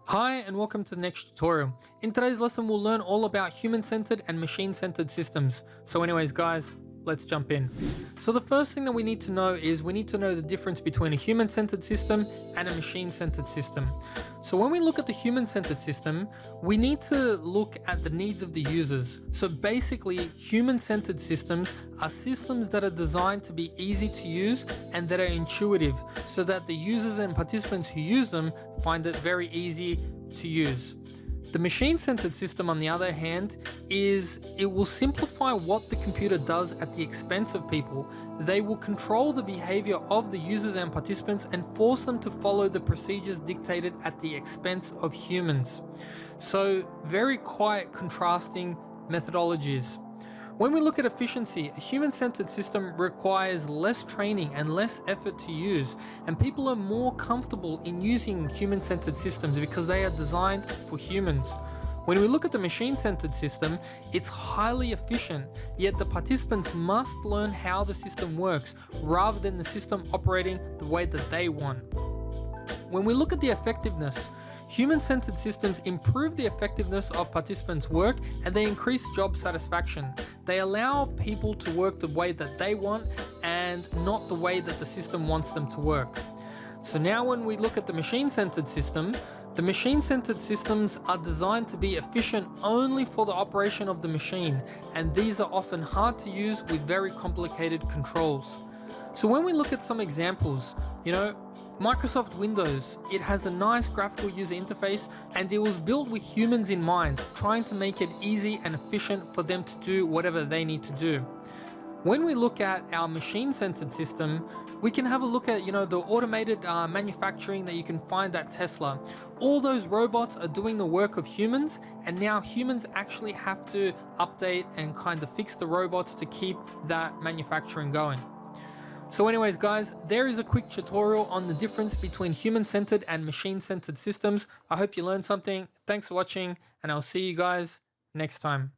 Hi and welcome to the next tutorial. In today's lesson we'll learn all about human-centered and machine-centered systems. So anyways guys, let's jump in. So the first thing that we need to know is we need to know the difference between a human-centered system and a machine-centered system. So when we look at the human-centered system, we need to look at the needs of the users. So basically, human-centered systems are systems that are designed to be easy to use and that are intuitive so that the users and participants who use them find it very easy to use. The machine-centered system, on the other hand, it will simplify what the computer does at the expense of people. They will control the behavior of the users and participants and force them to follow the procedures dictated at the expense of humans. So very quite contrasting methodologies. When we look at efficiency, a human-centered system requires less training and less effort to use, and people are more comfortable in using human-centered systems because they are designed for humans. When we look at the machine-centered system, it's highly efficient, yet the participants must learn how the system works rather than the system operating the way that they want. When we look at the effectiveness, human-centered systems improve the effectiveness of participants' work and they increase job satisfaction. They allow people to work the way that they want and not the way that the system wants them to work. So now when we look at the machine-centered system, the machine-centered systems are designed to be efficient only for the operation of the machine, and these are often hard to use with very complicated controls. So when we look at some examples, Microsoft Windows, it has a nice graphical user interface and it was built with humans in mind, trying to make it easy and efficient for them to do whatever they need to do. When we look at our machine-centered system, we can have a look at the automated manufacturing that you can find at Tesla. All those robots are doing the work of humans, and now humans actually have to update and kind of fix the robots to keep that manufacturing going. So anyways guys, there is a quick tutorial on the difference between human-centered and machine-centered systems. I hope you learned something. Thanks for watching and I'll see you guys next time.